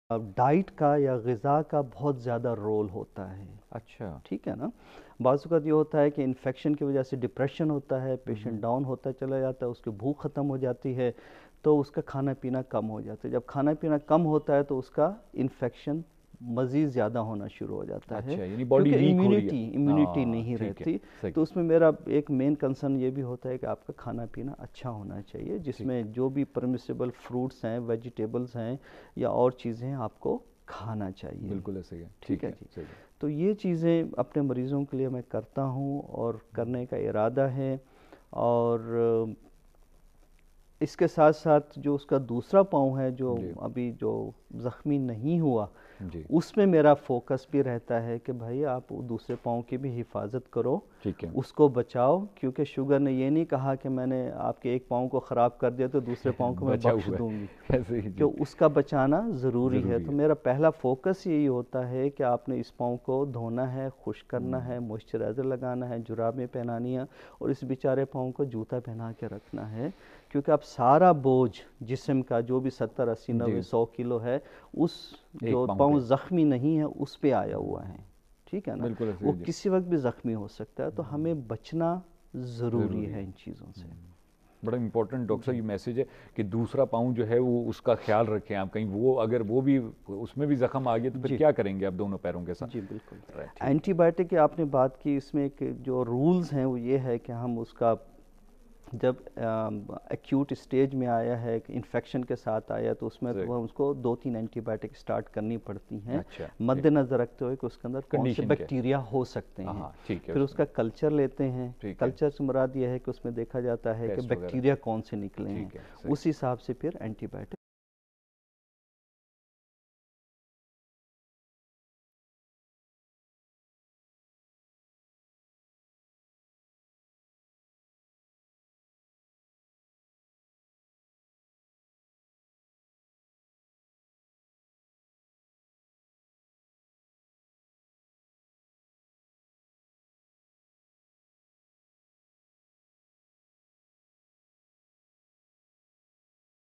Diet کا یا غذا کا بہت زیادہ رول ہوتا ہے. اچھا. ٹھیک ہے نا. بعض اوقات یہ ہوتا ہے کہ انفیکشن کی وجہ سے ڈپریشن ہوتا ہے, پیشنٹ ڈاؤن ہوتا چلا جاتا ہے, اس کی بھوک ختم ہو جاتی ہے, تو اس کا کھانا پینا کم ہو جاتا ہے. جب کھانا پینا کم ہوتا ہے تو اس کا انفیکشن مزید زیادہ ہونا شروع ہو جاتا ہے, اچھا, یعنی باڈی کیونکہ ویک ہو رہی ہے. امیونٹی نہیں ٹھیک ہے, رہتی. صحیح. تو اس میں میرا ایک مین کنسرن یہ بھی ہوتا ہے کہ آپ کا کھانا پینا اچھا ہونا چاہیے, جس میں جو بھی پرمیسیبل فروٹس ہیں, ویجیٹیبلز ہیں یا اور چیزیں آپ کو کھانا چاہیے. بالکل ایسے ہی ہے. ٹھیک ہے جی. صحیح ہے. تو یہ چیزیں اپنے مریضوں کے لیے میں کرتا ہوں اور کرنے کا ارادہ ہے. اور اس کے ساتھ ساتھ جو اس کا دوسرا پاؤں ہے جو ابھی جو زخمی نہیں ہوا, جی اس میں میرا فوکس بھی رہتا ہے کہ بھائی آپ دوسرے پاؤں کی بھی حفاظت کرو, ٹھیک ہے. اس کو بچاؤ, کیونکہ شوگر نے یہ نہیں کہا کہ میں نے آپ کے ایک پاؤں کو خراب کر دیا تو دوسرے پاؤں کو میں بخش دوں گی, ایسے ہی. کہ اس کا بچانا ضروری ہے. تو میرا پہلا فوکس یہی ہوتا ہے کہ آپ نے اس پاؤں کو دھونا ہے, خشک کرنا ہے, موئسچرائزر لگانا ہے, جرابیں پہنانی ہیں, اور اس بیچارے پاؤں کو جوتا پہنا کے رکھنا ہے, کیونکہ اب سارا بوجھ جسم کا جو بھی 70 80 90 100 کلو ہے اس جو پاؤں زخمی نہیں ہے اس پہ آیا ہوا ہے. ٹھیک ہے نا. وہ کسی وقت بھی زخمی ہو سکتا ہے, تو ہمیں بچنا ضروری ہے ان چیزوں سے. بڑا امپورٹنٹ ڈاکٹر صاحب یہ میسیج ہے کہ دوسرا پاؤں جو ہے وہ اس کا خیال رکھیں آپ. کہیں وہ اگر وہ بھی اس میں بھی زخم آ گیا تو پھر کیا کریں گے آپ دونوں پیروں کے ساتھ؟ جی بالکل. اینٹی بائیوٹک کی آپ نے بات کی, اس میں ایک جو رولز ہیں وہ یہ ہے کہ ہم اس کا جب ایکیوٹ اسٹیج میں آیا ہے, انفیکشن کے ساتھ آیا, تو اس میں اس کو 2-3 اینٹی بائیوٹک اسٹارٹ کرنی پڑتی ہیں, مد نظر رکھتے ہوئے کہ اس کے اندر کون سے بیکٹیریا ہو سکتے ہیں. پھر اس کا کلچر لیتے ہیں. کلچر سے مراد یہ ہے کہ اس میں دیکھا جاتا ہے کہ بیکٹیریا کون سے نکلے ہیں, اس حساب سے پھر اینٹی بائیوٹک